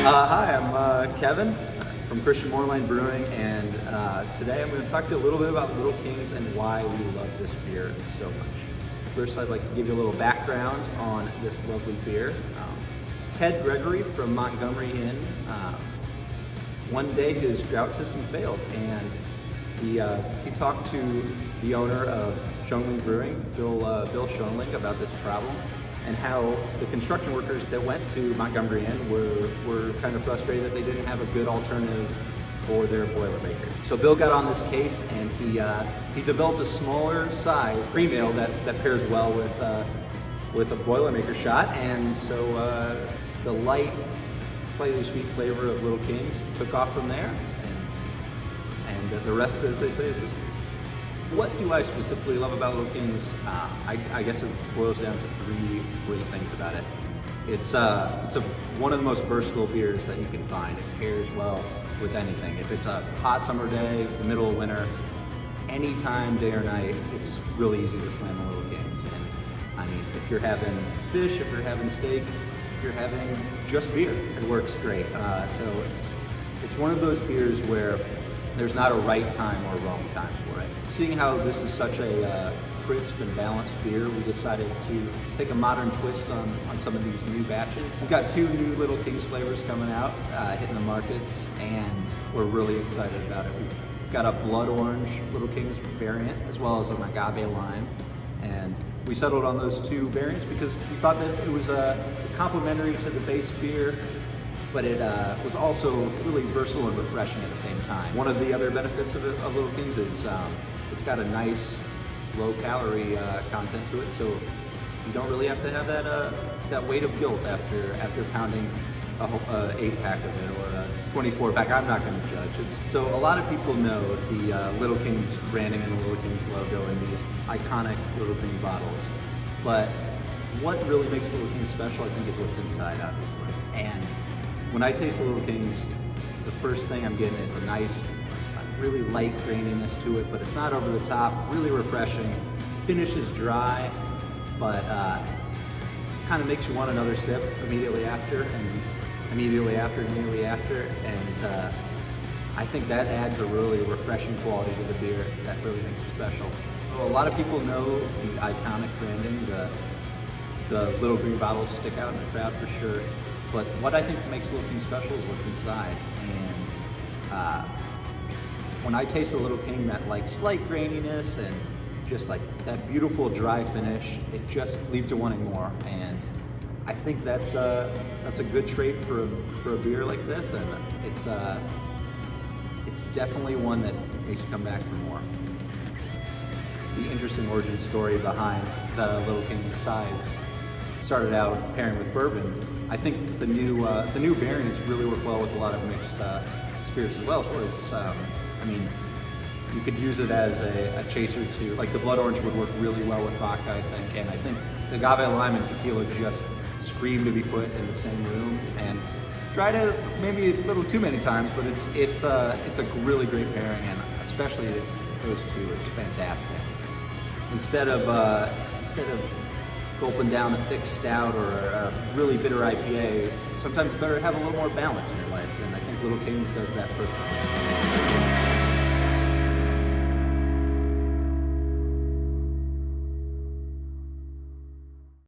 Hi, I'm Kevin from Christian Moorline Brewing, and today I'm going to talk to you a little bit about Little Kings and why we love this beer so much. First, I'd like to give you a little background on this lovely beer. Ted Gregory from Montgomery Inn, one day his drought system failed, and he talked to the owner of Schoenling Brewing, Bill Schoenling, about this problem, and how the construction workers that went to Montgomery Inn were kind of frustrated that they didn't have a good alternative for their Boilermaker. So Bill got on this case, and he developed a smaller size cream ale that pairs well with a Boilermaker shot, and so the light, slightly sweet flavor of Little Kings took off from there, and the rest, as they say, is history. What do I specifically love about Little Kings? I guess it boils down to three great things about it. It's one of the most versatile beers that you can find. It pairs well with anything. If it's a hot summer day, the middle of winter, any time, day or night, it's really easy to slam a Little Kings. And I mean, if you're having fish, if you're having steak, if you're having just beer, it works great. So it's one of those beers where there's not a right time or wrong time for it. Seeing how this is such a crisp and balanced beer, we decided to take a modern twist on some of these new batches. We've got two new Little Kings flavors coming out, hitting the markets, and we're really excited about it. We've got a blood orange Little Kings variant, as well as an agave lime, and we settled on those two variants because we thought that it was complementary to the base beer, but it was also really versatile and refreshing at the same time. One of the other benefits of Little Kings is it's got a nice low-calorie content to it, so you don't really have to have that weight of guilt after pounding a 8-pack of it or a 24-pack. I'm not going to judge. So a lot of people know the Little Kings branding and the Little Kings logo in these iconic Little Green bottles, but what really makes Little Kings special, I think, is what's inside, obviously. And when I taste the Little Kings, the first thing I'm getting is a nice, really light graininess to it, but it's not over the top, really refreshing. Finish is dry, but kind of makes you want another sip immediately after, and immediately after, and I think that adds a really refreshing quality to the beer that really makes it special. So a lot of people know the iconic branding, the Little Green bottles stick out in the crowd for sure. But what I think makes Little King special is what's inside. And when I taste a Little King, that like slight graininess and just like that beautiful dry finish, it just leaves you wanting more. And I think that's a good trait for a beer like this, and it's definitely one that makes you come back for more. The interesting origin story behind the Little King size started out pairing with bourbon. I think the new variants really work well with a lot of mixed spirits as well. I mean, you could use it as a chaser to, like the blood orange would work really well with vodka, I think, and I think the agave lime and tequila just scream to be put in the same room. And tried it maybe a little too many times, but it's a really great pairing, and especially those two, it's fantastic. Instead of gulping down a thick stout or a really bitter IPA, sometimes it's better to have a little more balance in your life, and I think Little Kings does that perfectly.